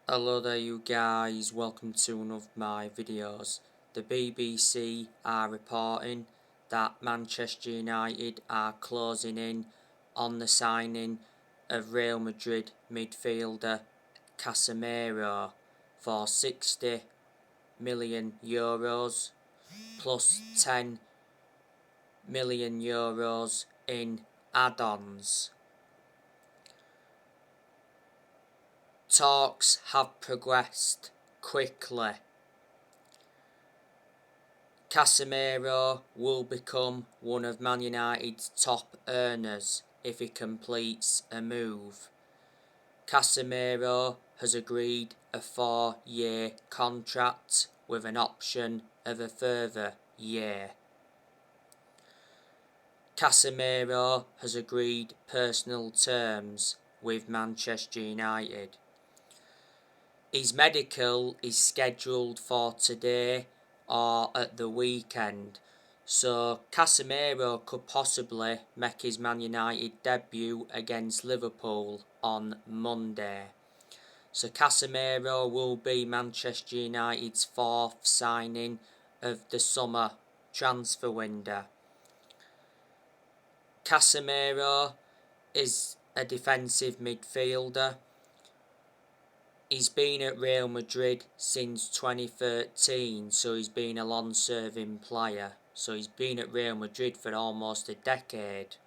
Hello there you guys, welcome to one of my videos. The BBC are reporting that Manchester United are closing in on the signing of Real Madrid midfielder Casemiro for €60 million plus €10 million in add-ons. Talks have progressed quickly. Casemiro will become one of Man United's top earners if he completes a move. Casemiro has agreed a 4-year contract with an option of a further year. Casemiro has agreed personal terms with Manchester United. His medical is scheduled for today or at the weekend, so Casemiro could possibly make his Man United debut against Liverpool on Monday. So Casemiro will be Manchester United's fourth signing of the summer transfer window. Casemiro is a defensive midfielder. He's been at Real Madrid since 2013, so he's been a long-serving player. So he's been at Real Madrid for almost a decade.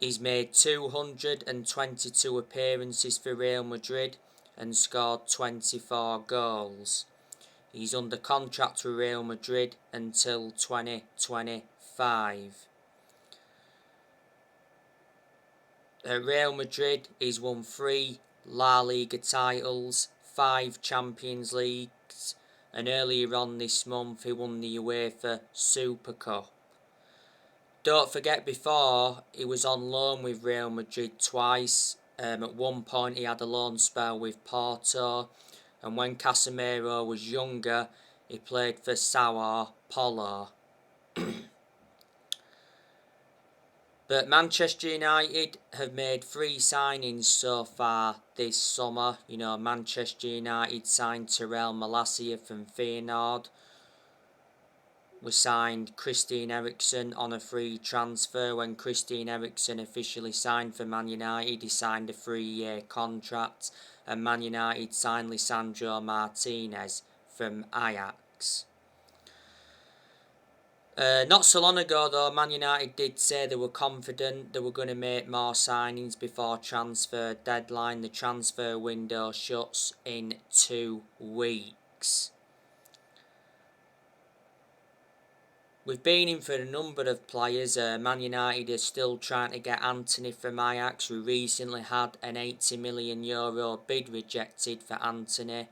He's made 222 appearances for Real Madrid and scored 24 goals. He's under contract with Real Madrid until 2025. At Real Madrid, he's won 3 La Liga titles, 5 Champions Leagues, and earlier on this month he won the UEFA Super Cup. Don't forget, before he was on loan with Real Madrid twice. At one point he had a loan spell with Porto, and when Casemiro was younger he played for Sao Paulo. But Manchester United have made 3 signings so far this summer. Manchester United signed Tyrell Malacia from Feyenoord. We signed Christian Eriksen on a free transfer. When Christian Eriksen officially signed for Man United, he signed a 3-year contract. And Man United signed Lisandro Martinez from Ajax. Not so long ago though, Man United did say they were confident they were going to make more signings before transfer deadline. The transfer window shuts in 2 weeks. We've been in for a number of players. Man United is still trying to get Anthony from Ajax. We recently had an €80 million bid rejected for Anthony.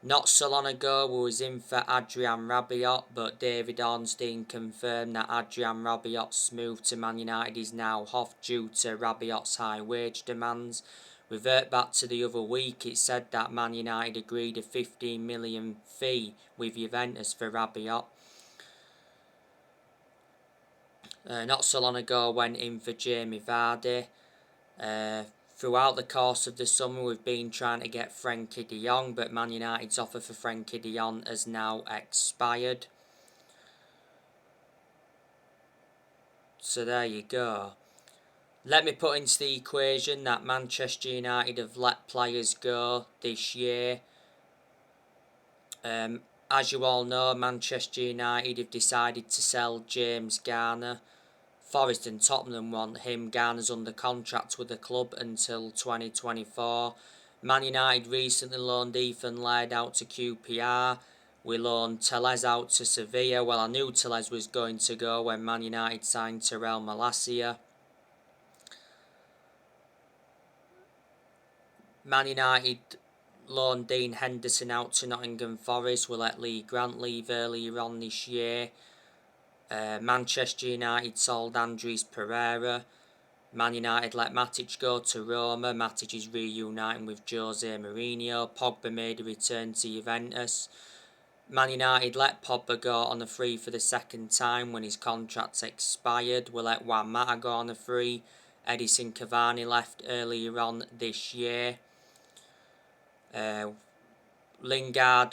Not so long ago we was in for Adrian Rabiot, but David Ornstein confirmed that Adrian Rabiot's move to Man United is now off due to Rabiot's high wage demands. Revert back to the other week, it said that Man United agreed a $15 million fee with Juventus for Rabiot. Not so long ago went in for Jamie Vardy. Throughout the course of the summer we've been trying to get Frenkie de Jong, but Man United's offer for Frenkie de Jong has now expired. So there you go. Let me put into the equation that Manchester United have let players go this year. As you all know, Manchester United have decided to sell James Garner. Forest and Tottenham want him. Garner's under contract with the club until 2024. Man United recently loaned Ethan Laird out to QPR. We loaned Tellez out to Sevilla. Well, I knew Tellez was going to go when Man United signed Tyrell Malacia. Man United loaned Dean Henderson out to Nottingham Forest. We let Lee Grant leave earlier on this year. Manchester United sold Andres Pereira. Man United let Matic go to Roma. Matic is reuniting with Jose Mourinho. Pogba made a return to Juventus. Man United let Pogba go on a free for the second time when his contract expired. We let Juan Mata go on a free. Edison Cavani left earlier on this year. Lingard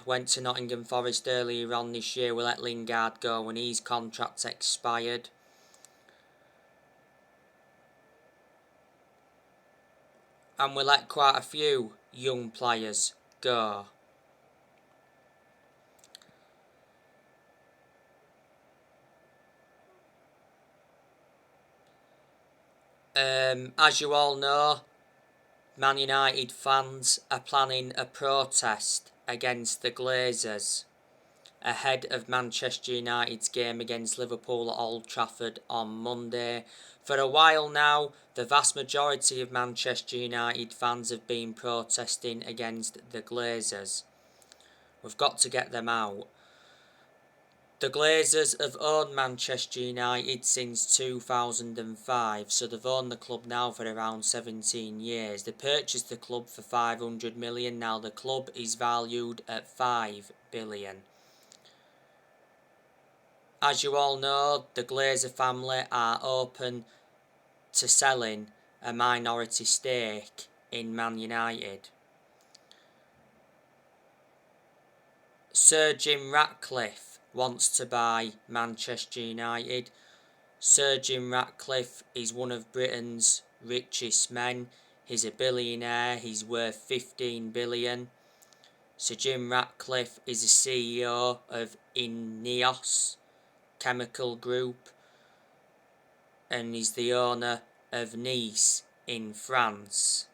went to Nottingham Forest earlier on this year. We let Lingard go when his contract expired. And we let quite a few young players go. As you all know, Man United fans are planning a protest against the Glazers ahead of Manchester United's game against Liverpool at Old Trafford on Monday. For a while now, the vast majority of Manchester United fans have been protesting against the Glazers. We've got to get them out. The Glazers have owned Manchester United since 2005, so they've owned the club now for around 17 years. They purchased the club for 500 million, now the club is valued at 5 billion. As you all know, the Glazer family are open to selling a minority stake in Man United. Sir Jim Ratcliffe wants to buy Manchester United. Sir Jim Ratcliffe is one of Britain's richest men. He's a billionaire. He's worth 15 billion. Sir Jim Ratcliffe is the CEO of Ineos Chemical Group, and he's the owner of Nice in France.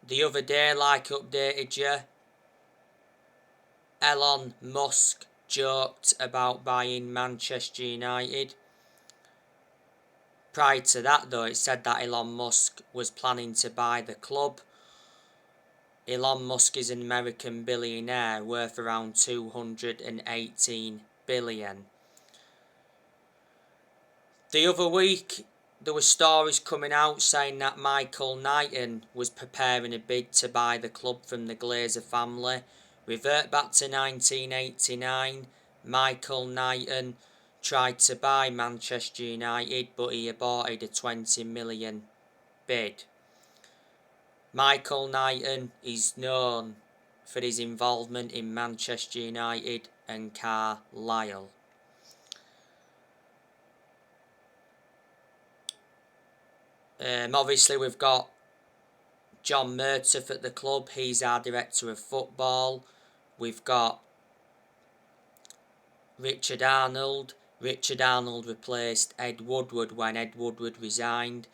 The other day, like I updated you, Elon Musk joked about buying Manchester United. Prior to that though, it said that Elon Musk was planning to buy the club. Elon Musk is an American billionaire worth around 218 billion. The other week, there were stories coming out saying that Michael Knighton was preparing a bid to buy the club from the Glazer family. Revert back to 1989, Michael Knighton tried to buy Manchester United, but he aborted a 20 million bid. Michael Knighton is known for his involvement in Manchester United and Carlisle. Obviously, we've got John Murtaugh at the club. He's our director of football. We've got Richard Arnold. Richard Arnold replaced Ed Woodward when Ed Woodward resigned.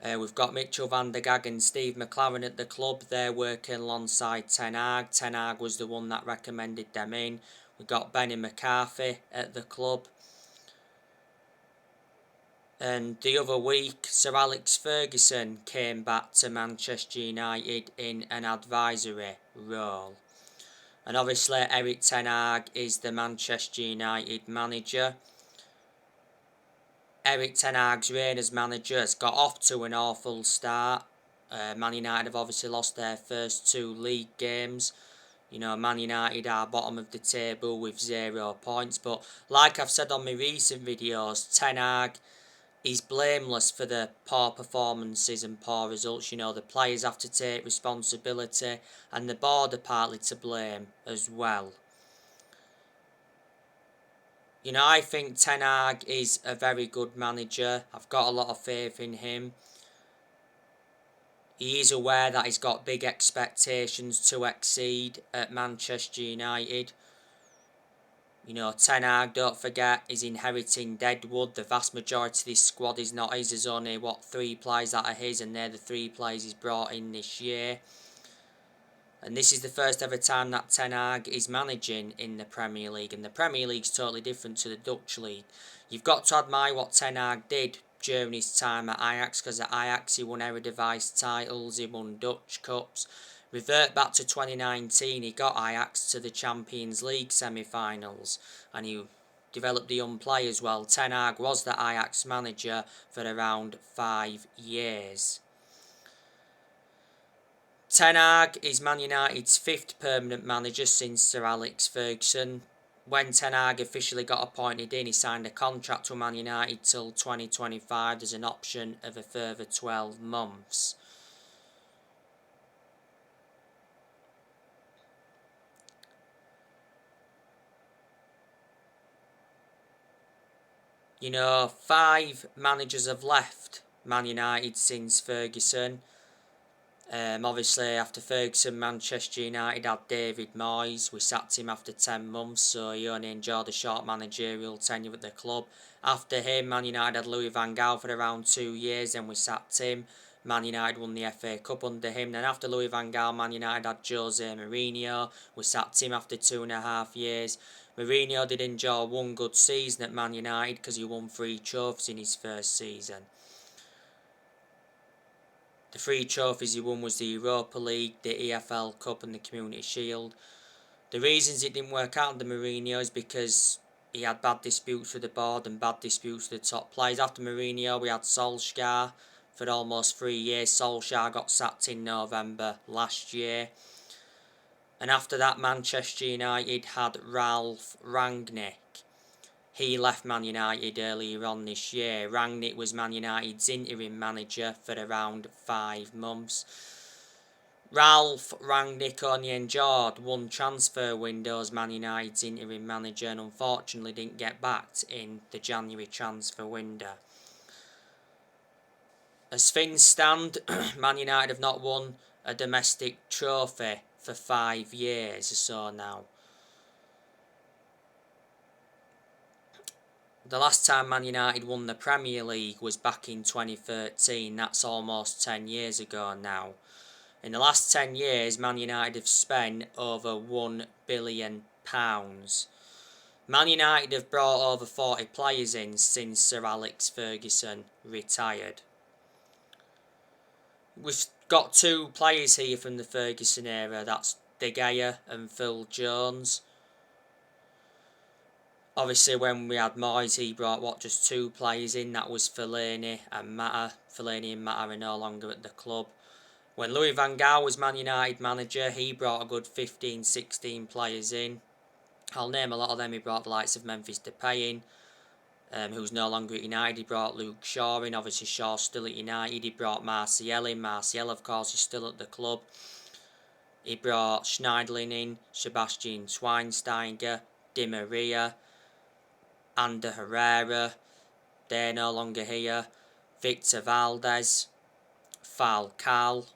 We've got Mitchell van der Gag and Steve McLaren at the club. They're working alongside Ten Hag. Ten Hag was the one that recommended them in. We've got Benny McCarthy at the club. And the other week, Sir Alex Ferguson came back to Manchester United in an advisory role. And obviously, Erik Ten Hag is the Manchester United manager. Erik Ten Hag's reign as manager has got off to an awful start. Man United have obviously lost their first 2 league games. You know, Man United are bottom of the table with 0 points. But like I've said on my recent videos, Ten Hag is blameless for the poor performances and poor results. You know, the players have to take responsibility, and the board are partly to blame as well. You know, I think Ten Hag is a very good manager. I've got a lot of faith in him. He is aware that he's got big expectations to exceed at Manchester United. You know, Ten Hag, don't forget, is inheriting Deadwood. The vast majority of this squad is not his. There's only, 3 players that are his, and they're the 3 players he's brought in this year. And this is the first ever time that Ten Hag is managing in the Premier League. And the Premier League's totally different to the Dutch League. You've got to admire what Ten Hag did during his time at Ajax, because at Ajax he won Eredivisie titles, he won Dutch Cups. Revert back to 2019, he got Ajax to the Champions League semi-finals, and he developed the young players well. Ten Hag was the Ajax manager for around 5 years. Ten Hag is Man United's 5th permanent manager since Sir Alex Ferguson. When Ten Hag officially got appointed in, he signed a contract with Man United till 2025. There's an option of a further 12 months. You know, 5 managers have left Man United since Ferguson. Obviously, after Ferguson, Manchester United had David Moyes. We sacked him after 10 months, so he only enjoyed a short managerial tenure at the club. After him, Man United had Louis van Gaal for around 2 years, then we sacked him. Man United won the FA Cup under him. Then after Louis van Gaal, Man United had Jose Mourinho. We sacked him after 2.5 years. Mourinho did enjoy one good season at Man United because he won 3 trophies in his first season. The 3 trophies he won was the Europa League, the EFL Cup and the Community Shield. The reasons it didn't work out under Mourinho is because he had bad disputes with the board and bad disputes with the top players. After Mourinho, we had Solskjaer for almost 3 years. Solskjaer got sacked in November last year. And after that, Manchester United had Ralph Rangnick. He left Man United earlier on this year. Rangnick was Man United's interim manager for around 5 months. Ralph Rangnick only enjoyed 1 transfer window as Man United's interim manager and unfortunately didn't get backed in the January transfer window. As things stand, Man United have not won a domestic trophy for 5 years or so now. The last time Man United won the Premier League was back in 2013. That's almost 10 years ago now. In the last 10 years, Man United have spent over £1 billion. Man United have brought over 40 players in since Sir Alex Ferguson retired. We've got 2 players here from the Ferguson era. That's De Gea and Phil Jones. Obviously, when we had Moyes, he brought, just 2 players in. That was Fellaini and Mata. Fellaini and Mata are no longer at the club. When Louis van Gaal was Man United manager, he brought a good 15-16 players in. I'll name a lot of them. He brought the likes of Memphis Depay in, who's no longer at United. He brought Luke Shaw in. Obviously, Shaw's still at United. He brought Martial in. Martial, of course, is still at the club. He brought Schneiderlin in, Sebastian Schweinsteiger, Di Maria, Ander Herrera, they're no longer here. Victor Valdez, Falcao.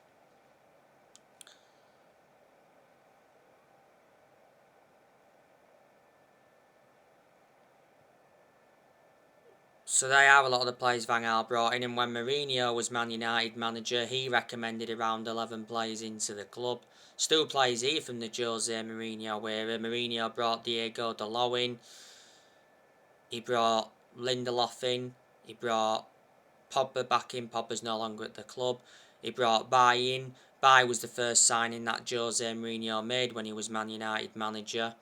So they are a lot of the players Van Gaal brought in, and when Mourinho was Man United manager, he recommended around 11 players into the club. Still players here from the Jose Mourinho era. Mourinho brought Diego Dalot in. He brought Lindelof in. He brought Pogba back in. Pogba's no longer at the club. He brought Bailly in. Bailly was the first signing that Jose Mourinho made when he was Man United manager.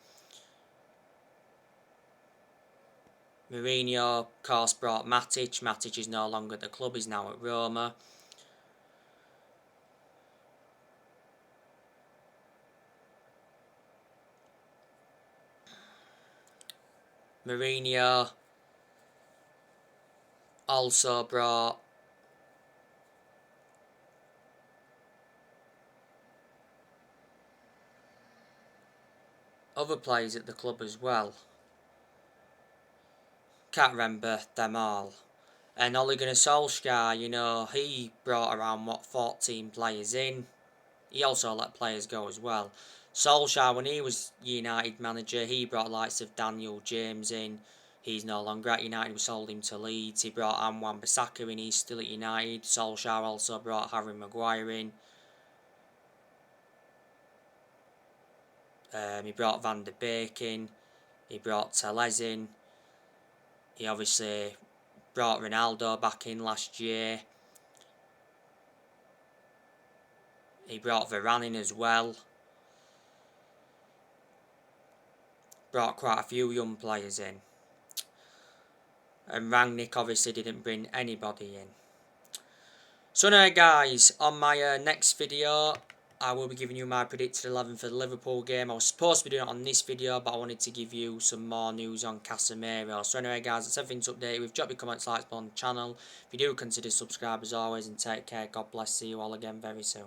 Mourinho, of course, brought Matic. Matic is no longer at the club. He's now at Roma. Mourinho also brought other players at the club as well. Can't remember them all. And Ole Gunnar Solskjaer, you know, he brought around 14 players in. He also let players go as well. Solskjaer, when he was United manager, he brought likes of Daniel James in. He's no longer at United. We sold him to Leeds. He brought Wan-Bissaka in. He's still at United. Solskjaer also brought Harry Maguire in. He brought Van de Beek in. He brought Telles in. He obviously brought Ronaldo back in last year. He brought Varane in as well. Brought quite a few young players in. And Rangnick obviously didn't bring anybody in. So now guys, on my next video, I will be giving you my predicted 11 for the Liverpool game. I was supposed to be doing it on this video, but I wanted to give you some more news on Casemiro. So anyway guys, that's everything to update with. Drop your comments, likes on the channel. If you do, consider subscribe as always, and take care. God bless. See you all again very soon.